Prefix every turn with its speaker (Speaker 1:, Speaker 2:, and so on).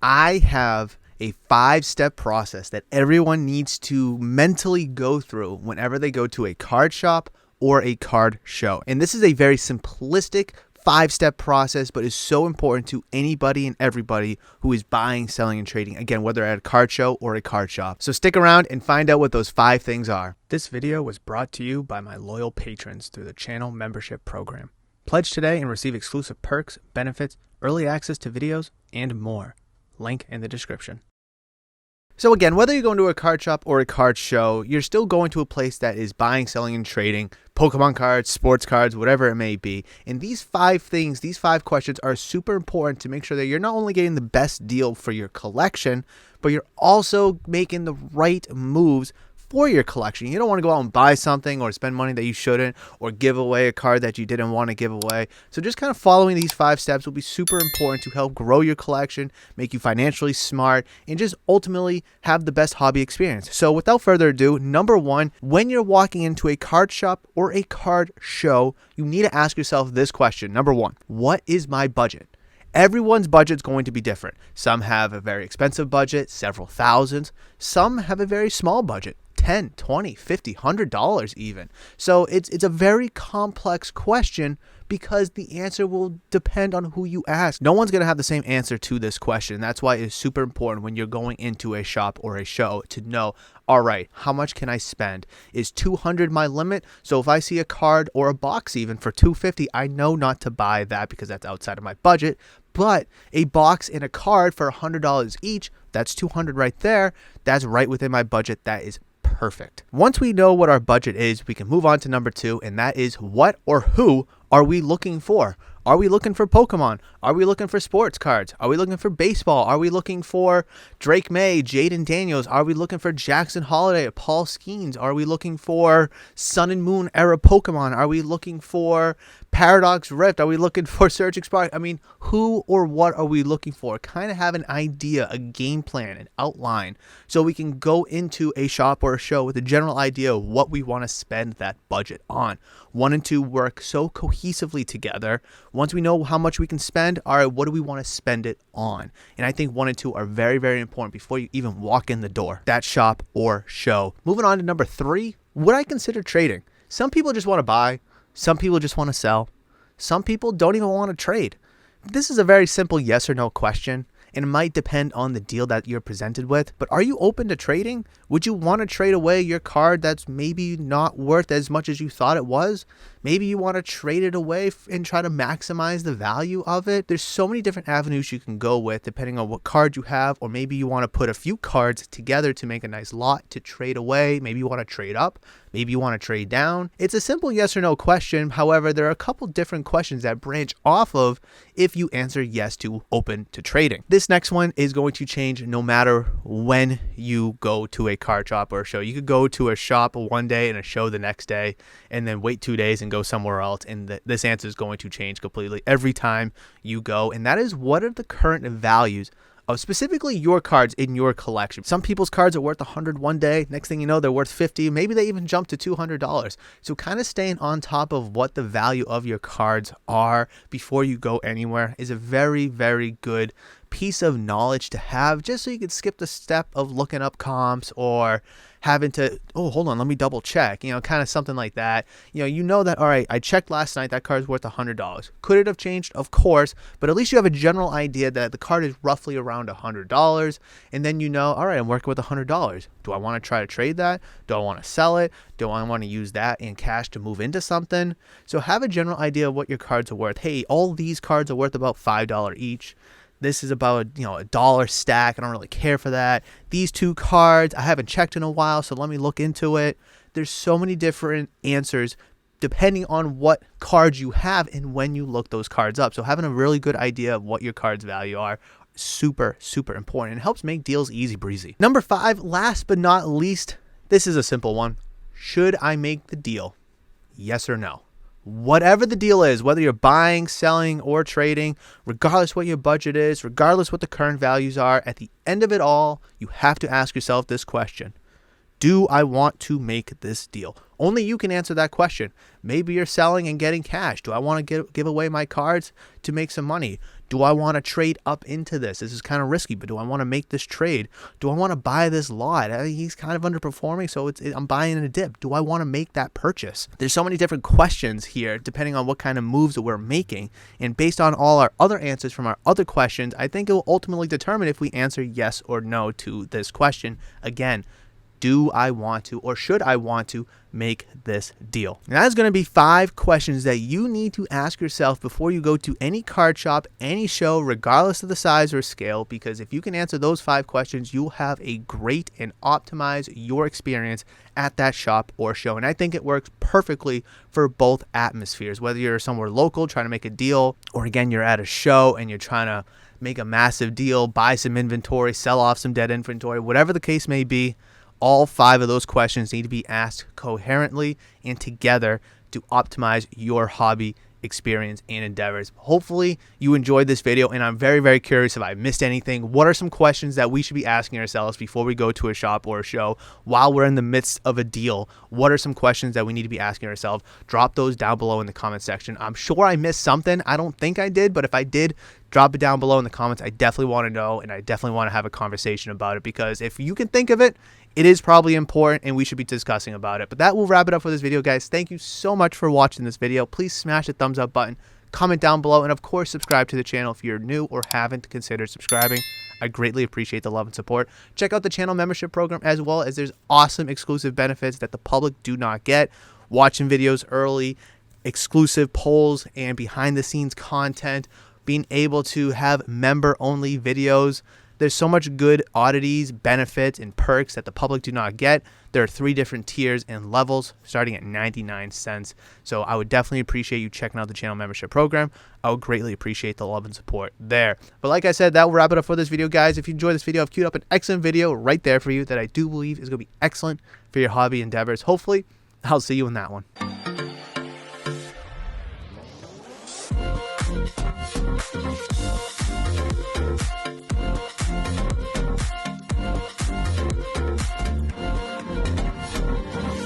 Speaker 1: I have a 5-step process that everyone needs to mentally go through whenever they go to a card shop or a card show. And this is a very simplistic 5-step process, but is so important to anybody and everybody who is buying, selling, and trading. Again, whether at a card show or a card shop. So stick around and find out what those 5 things are. This video was brought to you by my loyal patrons through the channel membership program. Pledge today and receive exclusive perks, benefits, early access to videos, and more. Link in the description. So again, whether you're going to a card shop or a card show, you're still going to a place that is buying, selling, and trading Pokemon cards, sports cards, whatever it may be. And these 5 things, these 5 questions are super important to make sure that you're not only getting the best deal for your collection, but you're also making the right moves for your collection. You don't want to go out and buy something or spend money that you shouldn't, or give away a card that you didn't want to give away. So just kind of following these 5 steps will be super important to help grow your collection, make you financially smart, and just ultimately have the best hobby experience. So without further ado, number 1, when you're walking into a card shop or a card show, you need to ask yourself this question. Number 1, what is my budget? Everyone's budget's going to be different. Some have a very expensive budget, several thousands. Some have a very small budget, $10, $20, $50, $100 even. So it's a very complex question because the answer will depend on who you ask. No one's going to have the same answer to this question. That's why it's super important when you're going into a shop or a show to know, all right, how much can I spend? Is $200 my limit? So if I see a card or a box even for $250, I know not to buy that because that's outside of my budget. But a box and a card for $100 each, that's $200 right there. That's right within my budget. That is perfect. Once we know what our budget is, we can move on to number 2, and that is what or who are we looking for? Are we looking for Pokemon? Are we looking for sports cards? Are we looking for baseball? Are we looking for Drake May, Jaden Daniels? Are we looking for Jackson Holiday, Paul Skeens? Are we looking for Sun and Moon era Pokemon? Are we looking for Paradox Rift? Are we looking for Surge Spark? I mean, who or what are we looking for? Kind of have an idea, a game plan, an outline, so we can go into a shop or a show with a general idea of what we want to spend that budget on. 1 and 2 work so cohesively together. Once we know how much we can spend, all right, what do we want to spend it on? And I think 1 and 2 are very, very important before you even walk in the door, that shop or show. Moving on to number 3, would I consider trading? Some people just want to buy. Some people just want to sell. Some people don't even want to trade. This is a very simple yes or no question, and it might depend on the deal that you're presented with. But are you open to trading? Would you want to trade away your card that's maybe not worth as much as you thought it was? Maybe you want to trade it away and try to maximize the value of it. There's so many different avenues you can go with depending on what card you have, or maybe you want to put a few cards together to make a nice lot to trade away. Maybe you want to trade up. Maybe you want to trade down. It's a simple yes or no question. However, there are a couple different questions that branch off of if you answer yes to open to trading. This next one is going to change no matter when you go to a card shop or a show. You could go to a shop one day and a show the next day, and then wait 2 days and go somewhere else, and this answer is going to change completely every time you go. And that is, what are the current values of specifically your cards in your collection? Some people's cards are worth $100 one day. Next thing you know, they're worth $50. Maybe they even jump to $200. So kind of staying on top of what the value of your cards are before you go anywhere is a very, very good piece of knowledge to have, just so you could skip the step of looking up comps or having to, oh, hold on, let me double check, kind of something like that. You know that, all right, I checked last night, that card's worth $100. Could it have changed? Of course, but at least you have a general idea that the card is roughly around $100, and then all right, I'm working with $100. Do I want to try to trade that? Do I want to sell it? Do I want to use that in cash to move into something? So have a general idea of what your cards are worth. Hey, all these cards are worth about $5 each. This is about a dollar stack. I don't really care for that. These 2 cards, I haven't checked in a while, so let me look into it. There's so many different answers depending on what cards you have and when you look those cards up. So having a really good idea of what your cards value are, super, super important. It helps make deals easy breezy. Number 5, last but not least, this is a simple one. Should I make the deal? Yes or no? Whatever the deal is, whether you're buying, selling, or trading, regardless what your budget is, regardless what the current values are, at the end of it all, you have to ask yourself this question. Do I want to make this deal? Only you can answer that question. Maybe you're selling and getting cash. Do I want to give away my cards to make some money? Do I want to trade up into this? This is kind of risky, but do I want to make this trade? Do I want to buy this lot? He's kind of underperforming, so I'm buying in a dip. Do I want to make that purchase? There's so many different questions here depending on what kind of moves that we're making. And based on all our other answers from our other questions, I think it will ultimately determine if we answer yes or no to this question. Again, do I want to, or should I want to make this deal? And that's going to be 5 questions that you need to ask yourself before you go to any card shop, any show, regardless of the size or scale, because if you can answer those 5 questions, you'll have a great and optimize your experience at that shop or show. And I think it works perfectly for both atmospheres, whether you're somewhere local trying to make a deal, or again, you're at a show and you're trying to make a massive deal, buy some inventory, sell off some dead inventory, whatever the case may be. All 5 of those questions need to be asked coherently and together to optimize your hobby experience and endeavors. Hopefully you enjoyed this video, and I'm very, very curious if I missed anything. What are some questions that we should be asking ourselves before we go to a shop or a show while we're in the midst of a deal? What are some questions that we need to be asking ourselves? Drop those down below in the comment section. I'm sure I missed something. I don't think I did, but if I did, drop it down below in the comments. I definitely want to know, and I definitely want to have a conversation about it, because if you can think of it, it is probably important and we should be discussing about it. But that will wrap it up for this video, guys. Thank you so much for watching this video. Please smash the thumbs up button, comment down below, and of course subscribe to the channel if you're new or haven't considered subscribing. I greatly appreciate the love and support. Check out the channel membership program as well, as there's awesome exclusive benefits that the public do not get. Watching videos early, exclusive polls, and behind the scenes content, being able to have member only videos. There's so much good oddities, benefits, and perks that the public do not get. There are 3 different tiers and levels starting at 99 cents. So I would definitely appreciate you checking out the channel membership program. I would greatly appreciate the love and support there. But like I said, that will wrap it up for this video, guys. If you enjoyed this video, I've queued up an excellent video right there for you that I do believe is going to be excellent for your hobby endeavors. Hopefully, I'll see you in that one.